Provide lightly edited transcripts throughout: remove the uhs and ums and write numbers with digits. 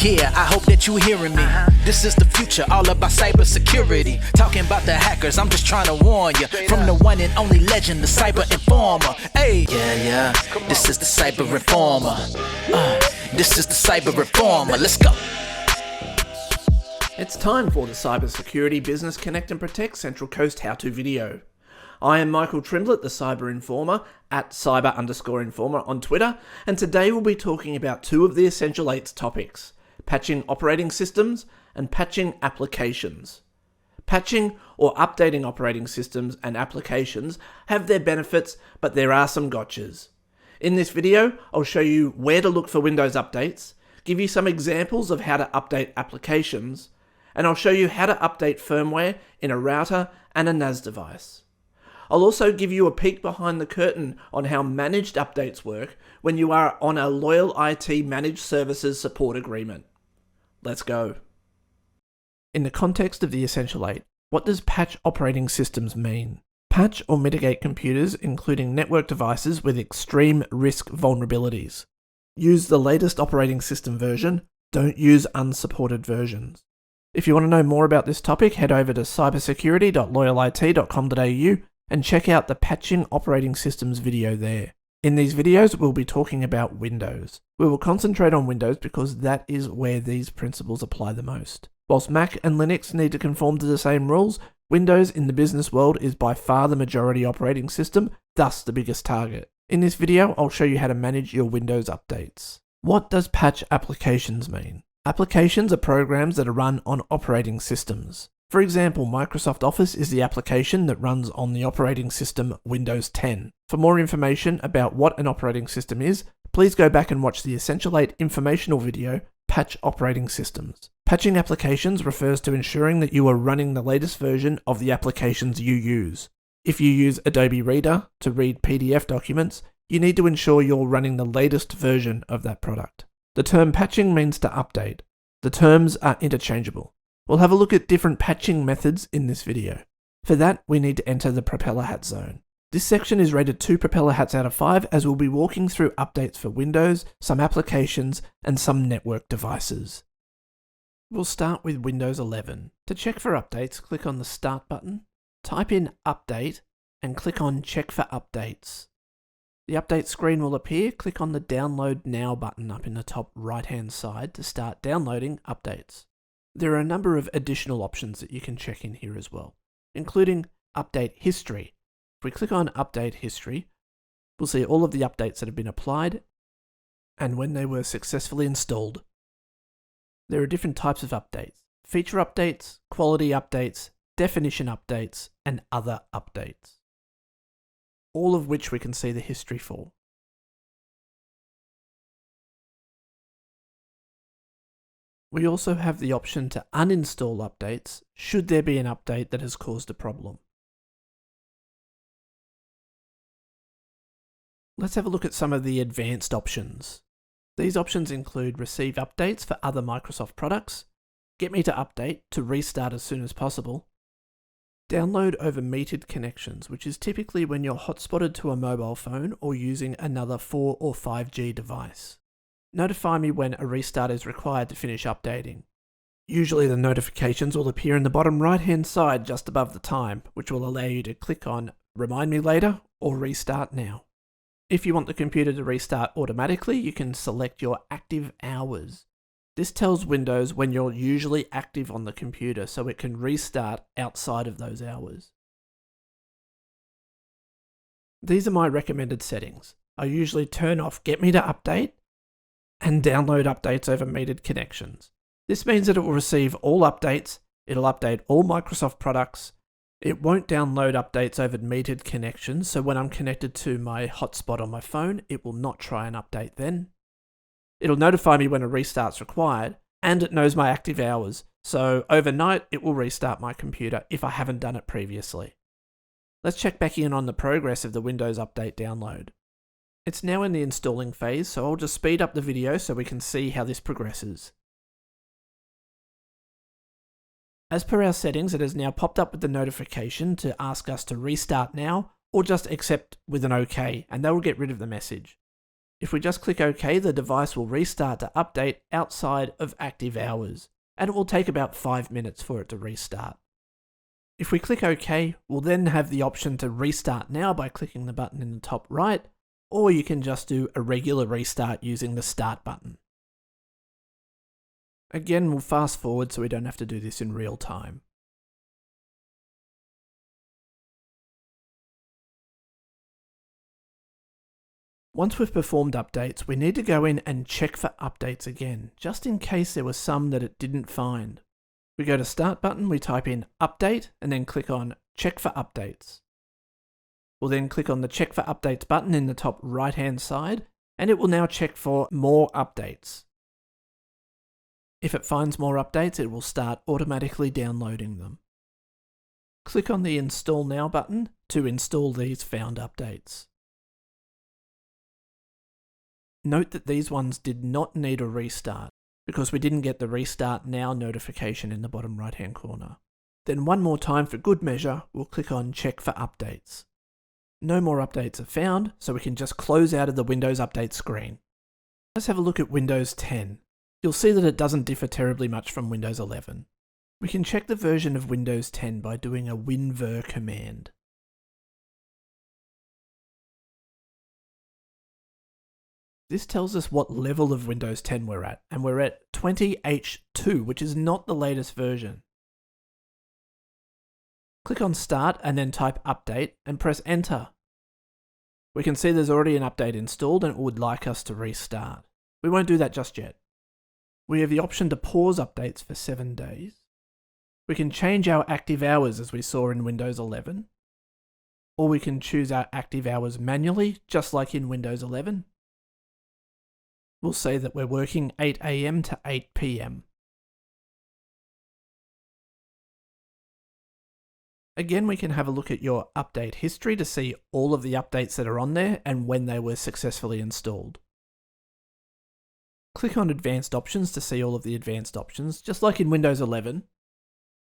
Yeah, I hope that you hearing me. This is the future, all about cybersecurity. Talking about the hackers, I'm just trying to warn you. From the one and only legend, the cyber informer. Hey, yeah, this is the cyber reformer. This is the cyber reformer. Let's go. It's time for the Cybersecurity Business Connect and Protect Central Coast how-to video. I am Michael Trimblett, the Cyber Informer, at cyber_informer on Twitter, and today we'll be talking about two of the Essential 8's topics: patching operating systems and patching applications. Patching or updating operating systems and applications have their benefits, but there are some gotchas. In this video, I'll show you where to look for Windows updates, give you some examples of how to update applications, and I'll show you how to update firmware in a router and a NAS device. I'll also give you a peek behind the curtain on how managed updates work when you are on a Loyal IT Managed Services Support Agreement. Let's go. In the context of the Essential 8, what does patch operating systems mean? Patch or mitigate computers, including network devices with extreme risk vulnerabilities. Use the latest operating system version, don't use unsupported versions. If you want to know more about this topic, head over to cybersecurity.loyalit.com.au and check out the Patching Operating Systems video there. In these videos, we'll be talking about Windows. We will concentrate on Windows because that is where these principles apply the most. Whilst Mac and Linux need to conform to the same rules, Windows in the business world is by far the majority operating system, thus the biggest target. In this video, I'll show you how to manage your Windows updates. What does patch applications mean? Applications are programs that are run on operating systems. For example, Microsoft Office is the application that runs on the operating system Windows 10. For more information about what an operating system is, please go back and watch the Essential 8 informational video, Patch Operating Systems. Patching applications refers to ensuring that you are running the latest version of the applications you use. If you use Adobe Reader to read PDF documents, you need to ensure you're running the latest version of that product. The term patching means to update. The terms are interchangeable. We'll have a look at different patching methods in this video. For that, we need to enter the propeller hat zone. This section is rated 2 propeller hats out of 5 as we'll be walking through updates for Windows, some applications, and some network devices. We'll start with Windows 11. To check for updates, click on the Start button, type in Update, and click on Check for Updates. The update screen will appear. Click on the Download Now button up in the top right-hand side to start downloading updates. There are a number of additional options that you can check in here as well, including Update History. If we click on Update History, we'll see all of the updates that have been applied and when they were successfully installed. There are different types of updates: feature updates, quality updates, definition updates, and other updates, all of which we can see the history for. We also have the option to uninstall updates should there be an update that has caused a problem. Let's have a look at some of the advanced options. These options include receive updates for other Microsoft products, get me to update to restart as soon as possible, download over metered connections, which is typically when you're hotspotted to a mobile phone or using another 4 or 5G device. Notify me when a restart is required to finish updating. Usually the notifications will appear in the bottom right-hand side just above the time, which will allow you to click on Remind Me Later or Restart Now. If you want the computer to restart automatically, you can select your active hours. This tells Windows when you're usually active on the computer, so it can restart outside of those hours. These are my recommended settings. I usually turn off Get Me to Update and download updates over metered connections. This means that it will receive all updates, it'll update all Microsoft products, it won't download updates over metered connections, so when I'm connected to my hotspot on my phone, it will not try and update then. It'll notify me when a restart's required, and it knows my active hours, so overnight it will restart my computer if I haven't done it previously. Let's check back in on the progress of the Windows Update download. It's now in the installing phase, so I'll just speed up the video so we can see how this progresses. As per our settings, it has now popped up with the notification to ask us to restart now, or just accept with an OK, and that will get rid of the message. If we just click OK, the device will restart to update outside of active hours, and it will take about 5 minutes for it to restart. If we click OK, we'll then have the option to restart now by clicking the button in the top right, or you can just do a regular restart using the Start button. Again, we'll fast forward so we don't have to do this in real time. Once we've performed updates, we need to go in and check for updates again, just in case there was some that it didn't find. We go to Start button, we type in Update, and then click on Check for Updates. We'll then click on the Check for Updates button in the top right-hand side, and it will now check for more updates. If it finds more updates, it will start automatically downloading them. Click on the Install Now button to install these found updates. Note that these ones did not need a restart, because we didn't get the Restart Now notification in the bottom right hand corner. Then one more time for good measure, we'll click on Check for Updates. No more updates are found, so we can just close out of the Windows Update screen. Let's have a look at Windows 10. You'll see that it doesn't differ terribly much from Windows 11. We can check the version of Windows 10 by doing a winver command. This tells us what level of Windows 10 we're at, and we're at 20H2, which is not the latest version. Click on Start and then type Update and press Enter. We can see there's already an update installed and it would like us to restart. We won't do that just yet. We have the option to pause updates for 7 days. We can change our active hours as we saw in Windows 11. Or we can choose our active hours manually, just like in Windows 11. We'll say that we're working 8 AM to 8 PM. Again, we can have a look at your update history to see all of the updates that are on there and when they were successfully installed. Click on Advanced Options to see all of the advanced options, just like in Windows 11.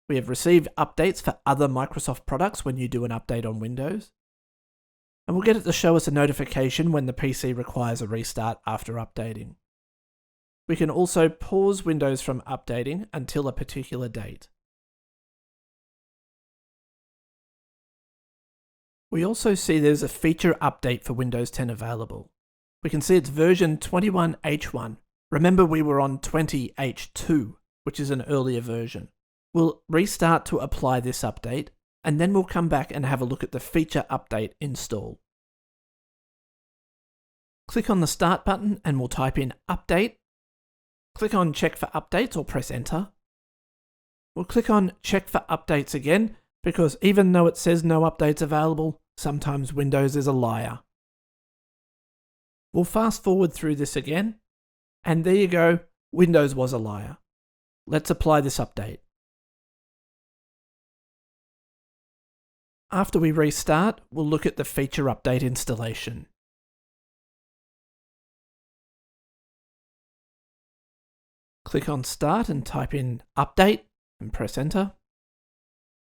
We have received updates for other Microsoft products when you do an update on Windows. And we'll get it to show us a notification when the PC requires a restart after updating. We can also pause Windows from updating until a particular date. We also see there's a feature update for Windows 10 available. We can see it's version 21H1. Remember, we were on 20H2, which is an earlier version. We'll restart to apply this update, and then we'll come back and have a look at the feature update install. Click on the Start button and we'll type in Update. Click on Check for Updates or press Enter. We'll click on Check for Updates again, because even though it says no updates available, sometimes Windows is a liar. We'll fast forward through this again, and there you go, Windows was a liar. Let's apply this update. After we restart, we'll look at the feature update installation. Click on Start and type in Update and press Enter.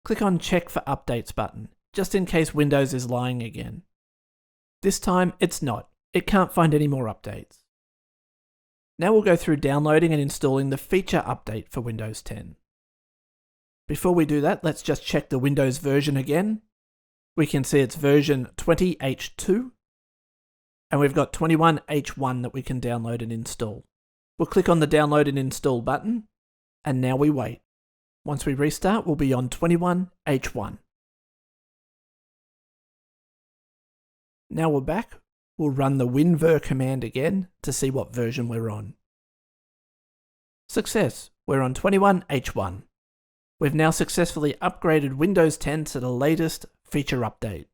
Click on Check for Updates button, just in case Windows is lying again. This time it's not. It can't find any more updates. Now we'll go through downloading and installing the feature update for Windows 10. Before we do that, let's just check the Windows version again. We can see it's version 20H2, and we've got 21H1 that we can download and install. We'll click on the Download and Install button, and now we wait. Once we restart, we'll be on 21H1. Now we're back. We'll run the winver command again to see what version we're on. Success! We're on 21H1. We've now successfully upgraded Windows 10 to the latest feature update.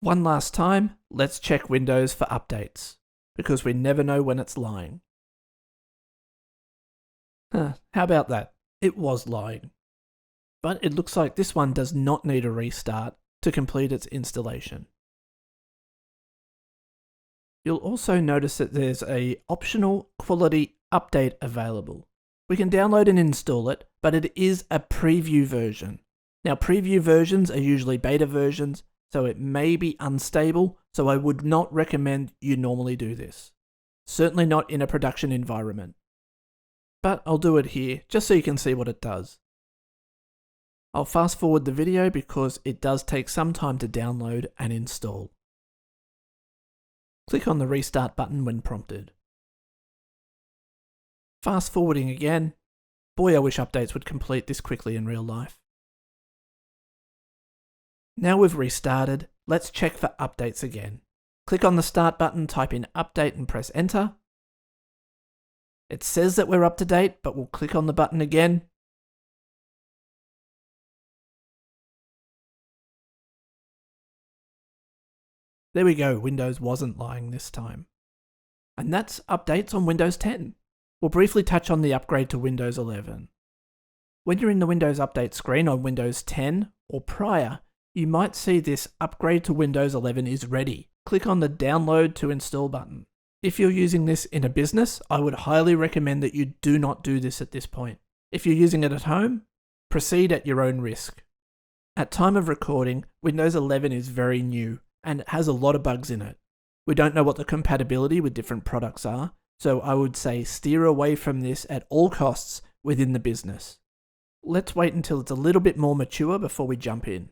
One last time, let's check Windows for updates, because we never know when it's lying. How about that? It was lying. But it looks like this one does not need a restart to complete its installation. You'll also notice that there's an optional quality update available. We can download and install it, but it is a preview version. Now, preview versions are usually beta versions, so it may be unstable, so I would not recommend you normally do this. Certainly not in a production environment. But I'll do it here, just so you can see what it does. I'll fast forward the video because it does take some time to download and install. Click on the restart button when prompted. Fast forwarding again. Boy, I wish updates would complete this quickly in real life. Now we've restarted, let's check for updates again. Click on the start button, type in update and press enter. It says that we're up to date, but we'll click on the button again. There we go, Windows wasn't lying this time. And that's updates on Windows 10. We'll briefly touch on the upgrade to Windows 11. When you're in the Windows Update screen on Windows 10 or prior, you might see this upgrade to Windows 11 is ready. Click on the download to install button. If you're using this in a business, I would highly recommend that you do not do this at this point. If you're using it at home, proceed at your own risk. At time of recording, Windows 11 is very new and it has a lot of bugs in it. We don't know what the compatibility with different products are, so I would say steer away from this at all costs within the business. Let's wait until it's a little bit more mature before we jump in.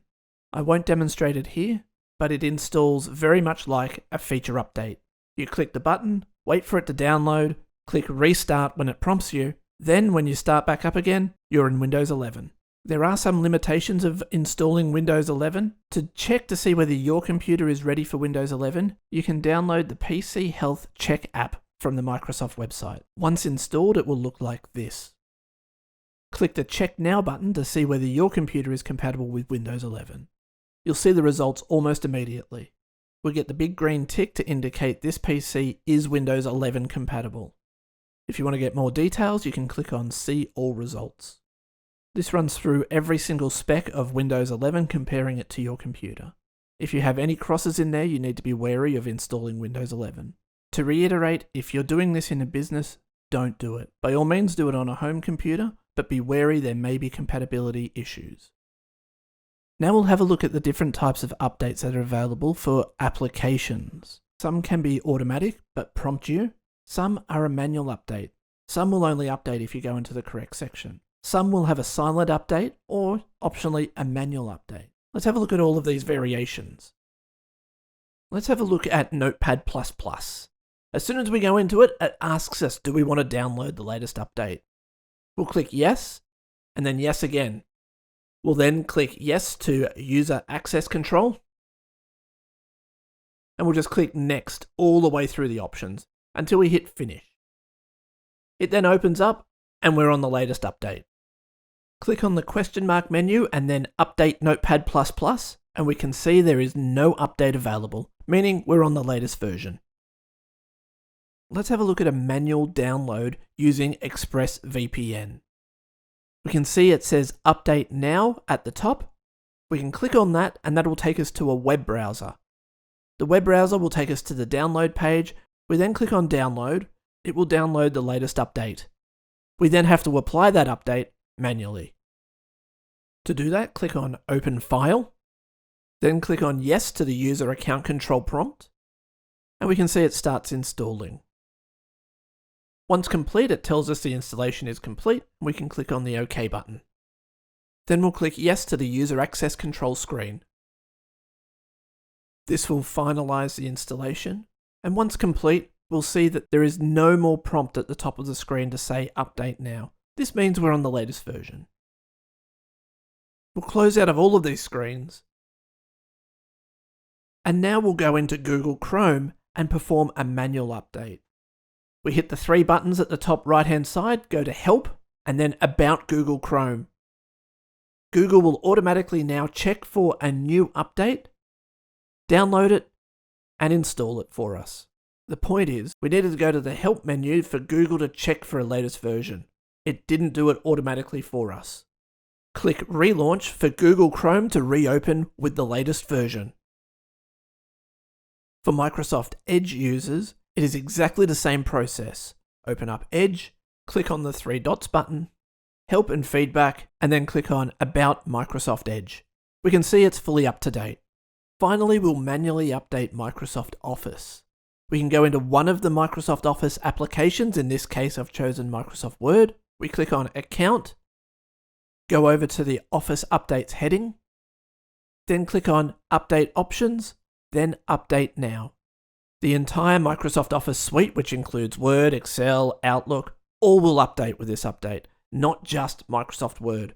I won't demonstrate it here, but it installs very much like a feature update. You click the button, wait for it to download, click restart when it prompts you, then when you start back up again, you're in Windows 11. There are some limitations of installing Windows 11. To check to see whether your computer is ready for Windows 11, you can download the PC Health Check app from the Microsoft website. Once installed, it will look like this. Click the Check Now button to see whether your computer is compatible with Windows 11. You'll see the results almost immediately. We get the big green tick to indicate this PC is Windows 11 compatible. If you want to get more details, you can click on See All Results. This runs through every single spec of Windows 11, comparing it to your computer. If you have any crosses in there, you need to be wary of installing Windows 11. To reiterate, if you're doing this in a business, don't do it. By all means, do it on a home computer, but be wary there may be compatibility issues. Now we'll have a look at the different types of updates that are available for applications. Some can be automatic, but prompt you. Some are a manual update. Some will only update if you go into the correct section. Some will have a silent update, or optionally a manual update. Let's have a look at all of these variations. Let's have a look at Notepad++. As soon as we go into it, it asks us, do we want to download the latest update? We'll click yes, and then yes again. We'll then click yes to user access control, and we'll just click next all the way through the options until we hit finish. It then opens up, and we're on the latest update. Click on the question mark menu and then update Notepad++, and we can see there is no update available, meaning we're on the latest version. Let's have a look at a manual download using ExpressVPN. We can see it says update now at the top. We can click on that and that will take us to a web browser. The web browser will take us to the download page. We then click on download. It will download the latest update. We then have to apply that update manually. To do that, click on Open File, then click on Yes to the User Account Control prompt, and we can see it starts installing. Once complete, it tells us the installation is complete, and we can click on the OK button. Then we'll click Yes to the User Access Control screen. This will finalize the installation, and once complete, we'll see that there is no more prompt at the top of the screen to say Update Now. This means we're on the latest version. We'll close out of all of these screens. And now we'll go into Google Chrome and perform a manual update. We hit the three buttons at the top right-hand side, go to Help, and then About Google Chrome. Google will automatically now check for a new update, download it, and install it for us. The point is, we needed to go to the Help menu for Google to check for a latest version. It didn't do it automatically for us. Click Relaunch for Google Chrome to reopen with the latest version. For Microsoft Edge users, it is exactly the same process. Open up Edge, click on the three dots button, Help and Feedback, and then click on About Microsoft Edge. We can see it's fully up to date. Finally, we'll manually update Microsoft Office. We can go into one of the Microsoft Office applications. In this case, I've chosen Microsoft Word. We click on Account, go over to the Office Updates heading, then click on Update Options, then Update Now. The entire Microsoft Office suite, which includes Word, Excel, Outlook, all will update with this update, not just Microsoft Word.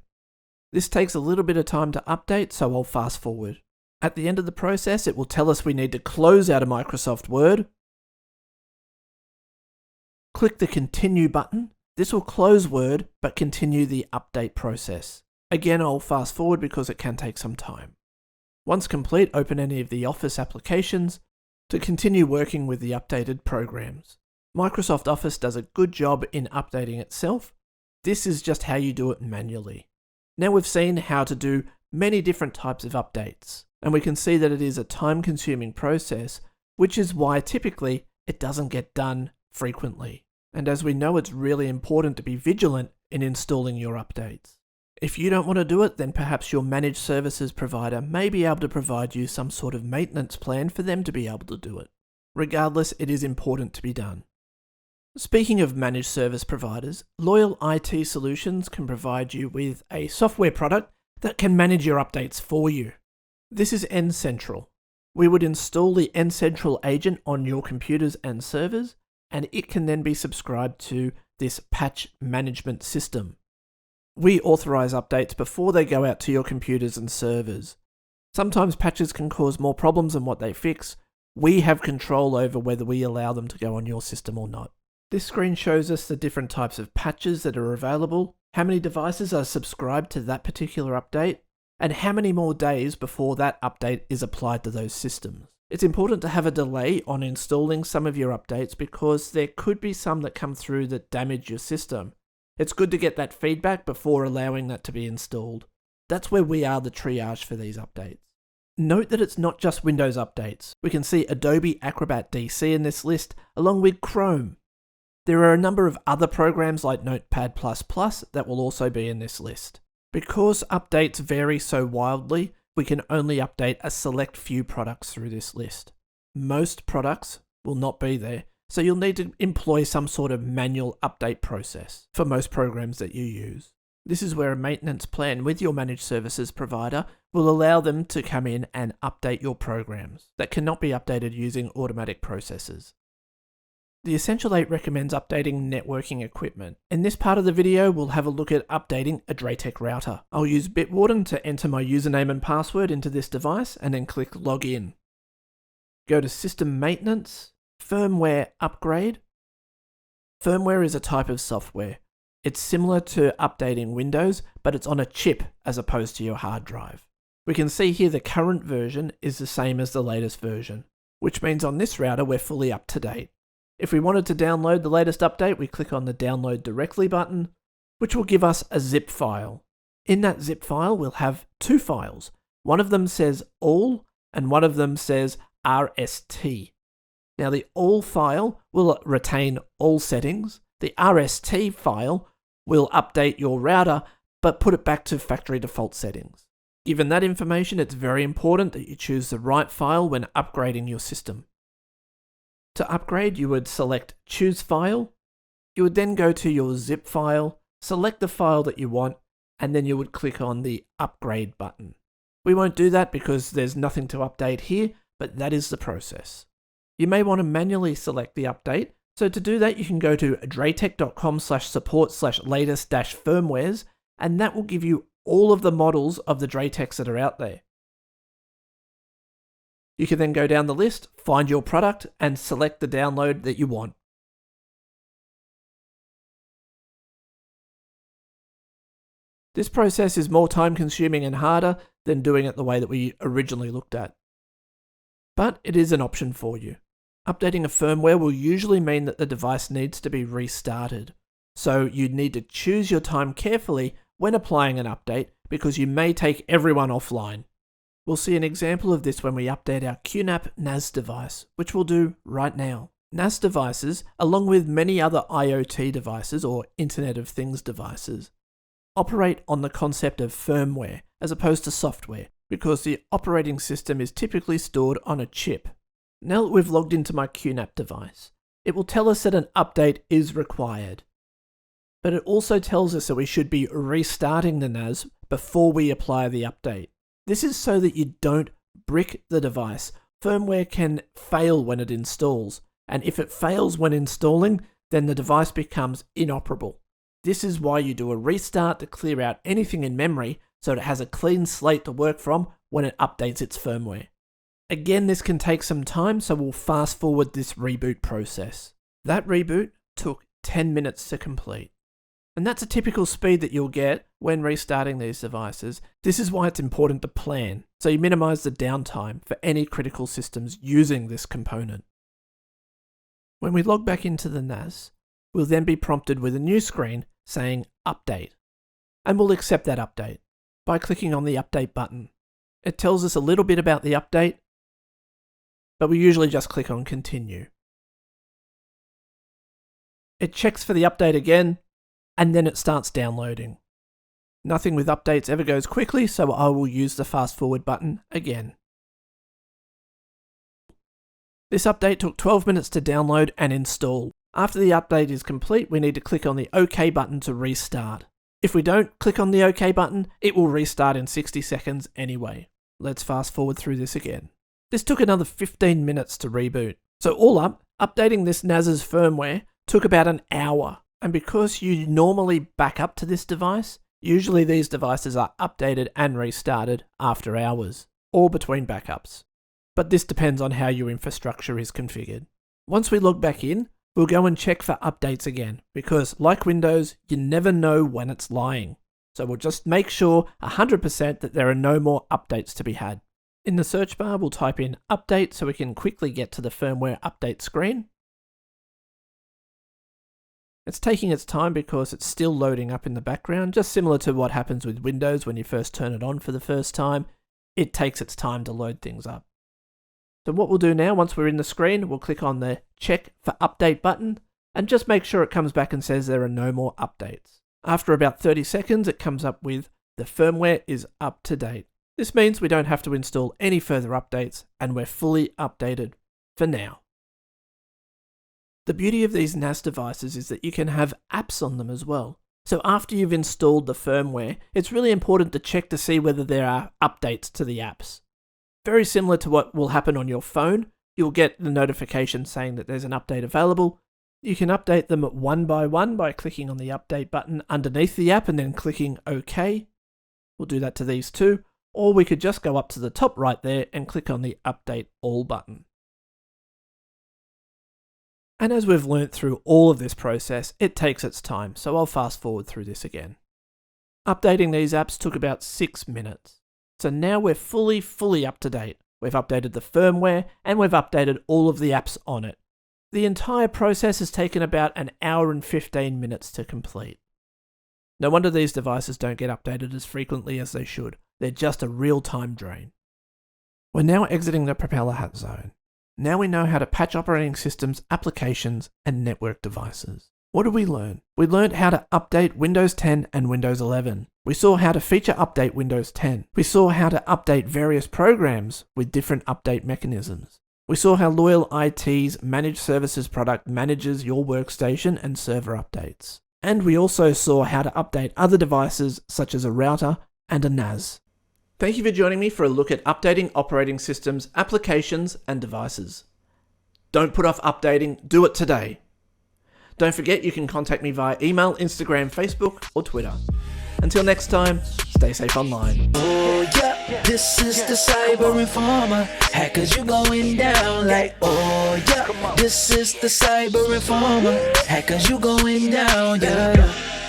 This takes a little bit of time to update, so I'll fast forward. At the end of the process, it will tell us we need to close out of Microsoft Word. Click the Continue button. This will close Word, but continue the update process. Again, I'll fast forward because it can take some time. Once complete, open any of the Office applications to continue working with the updated programs. Microsoft Office does a good job in updating itself. This is just how you do it manually. Now we've seen how to do many different types of updates, and we can see that it is a time-consuming process, which is why typically it doesn't get done frequently. And as we know, it's really important to be vigilant in installing your updates. If you don't want to do it, then perhaps your managed services provider may be able to provide you some sort of maintenance plan for them to be able to do it. Regardless, it is important to be done. Speaking of managed service providers, Loyal IT Solutions can provide you with a software product that can manage your updates for you. This is N-Central. We would install the N-Central agent on your computers and servers, and it can then be subscribed to this patch management system. We authorize updates before they go out to your computers and servers. Sometimes patches can cause more problems than what they fix. We have control over whether we allow them to go on your system or not. This screen shows us the different types of patches that are available, how many devices are subscribed to that particular update, and how many more days before that update is applied to those systems. It's important to have a delay on installing some of your updates because there could be some that come through that damage your system. It's good to get that feedback before allowing that to be installed. That's where we are the triage for these updates. Note that it's not just Windows updates. We can see Adobe Acrobat DC in this list, along with Chrome. There are a number of other programs like Notepad++ that will also be in this list. Because updates vary so wildly, we can only update a select few products through this list. Most products will not be there, so you'll need to employ some sort of manual update process for most programs that you use. This is where a maintenance plan with your managed services provider will allow them to come in and update your programs that cannot be updated using automatic processes. The Essential 8 recommends updating networking equipment. In this part of the video, we'll have a look at updating a Draytek router. I'll use Bitwarden to enter my username and password into this device and then click Login. Go to System Maintenance, Firmware Upgrade. Firmware is a type of software. It's similar to updating Windows, but it's on a chip as opposed to your hard drive. We can see here the current version is the same as the latest version, which means on this router we're fully up to date. If we wanted to download the latest update, we click on the Download Directly button, which will give us a zip file. In that zip file, we'll have two files. One of them says All, and one of them says RST. Now, the All file will retain all settings. The RST file will update your router, but put it back to factory default settings. Given that information, it's very important that you choose the right file when upgrading your system. To upgrade, you would select Choose File. You would then go to your zip file, select the file that you want, and then you would click on the Upgrade button. We won't do that because there's nothing to update here, but that is the process. You may want to manually select the update, so to do that you can go to draytek.com/support/latest-firmwares, and that will give you all of the models of the Drayteks that are out there. You can then go down the list, find your product, and select the download that you want. This process is more time consuming and harder than doing it the way that we originally looked at. But it is an option for you. Updating a firmware will usually mean that the device needs to be restarted. So you need to choose your time carefully when applying an update because you may take everyone offline. We'll see an example of this when we update our QNAP NAS device, which we'll do right now. NAS devices, along with many other IoT devices or Internet of Things devices, operate on the concept of firmware as opposed to software. because the operating system is typically stored on a chip. Now that we've logged into my QNAP device, it will tell us that an update is required. But it also tells us that we should be restarting the NAS before we apply the update. This is so that you don't brick the device. Firmware can fail when it installs, and if it fails when installing, then the device becomes inoperable. This is why you do a restart to clear out anything in memory so that it has a clean slate to work from when it updates its firmware. Again, this can take some time, so we'll fast forward this reboot process. That reboot took 10 minutes to complete. And that's a typical speed that you'll get when restarting these devices. This is why it's important to plan, so you minimize the downtime for any critical systems using this component. When we log back into the NAS, we'll then be prompted with a new screen saying Update. And we'll accept that update by clicking on the Update button. It tells us a little bit about the update, but we usually just click on Continue. It checks for the update again, and then it starts downloading. Nothing with updates ever goes quickly, so I will use the fast forward button again. This update took 12 minutes to download and install. After the update is complete, we need to click on the OK button to restart. If we don't click on the OK button, it will restart in 60 seconds anyway. Let's fast forward through this again. This took another 15 minutes to reboot. So all up, updating this NAS's firmware took about an hour. And because you normally back up to this device, usually these devices are updated and restarted after hours, or between backups. But this depends on how your infrastructure is configured. Once we log back in, we'll go and check for updates again, because like Windows, you never know when it's lying. So we'll just make sure 100% that there are no more updates to be had. In the search bar, we'll type in update so we can quickly get to the firmware update screen. It's taking its time because it's still loading up in the background, just similar to what happens with Windows when you first turn it on for the first time. It takes its time to load things up. So what we'll do now, once we're in the screen, we'll click on the Check for Update button and just make sure it comes back and says there are no more updates. After about 30 seconds, it comes up with the firmware is up to date. This means we don't have to install any further updates and we're fully updated for now. The beauty of these NAS devices is that you can have apps on them as well. So after you've installed the firmware, it's really important to check to see whether there are updates to the apps. Very similar to what will happen on your phone, you'll get the notification saying that there's an update available. You can update them one by clicking on the update button underneath the app and then clicking OK. We'll do that to these two, or we could just go up to the top right there and click on the Update All button. And as we've learnt through all of this process, it takes its time, so I'll fast forward through this again. Updating these apps took about 6 minutes. So now we're fully up to date. We've updated the firmware and we've updated all of the apps on it. The entire process has taken about an hour and 15 minutes to complete. No wonder these devices don't get updated as frequently as they should. They're just a real-time drain. We're now exiting the propeller hat zone. Now we know how to patch operating systems, applications, and network devices. What did we learn? We learned how to update Windows 10 and Windows 11. We saw how to feature update Windows 10. We saw how to update various programs with different update mechanisms. We saw how Loyal IT's Managed Services product manages your workstation and server updates. And we also saw how to update other devices such as a router and a NAS. Thank you for joining me for a look at updating operating systems, applications, and devices. Don't put off updating, do it today. Don't forget you can contact me via email, Instagram, Facebook, or Twitter. Until next time, stay safe online. Oh yeah, this is the Cyber Informer. Hackers, you going down like, oh yeah, this is the Cyber Informer. Hackers, you going down, yeah.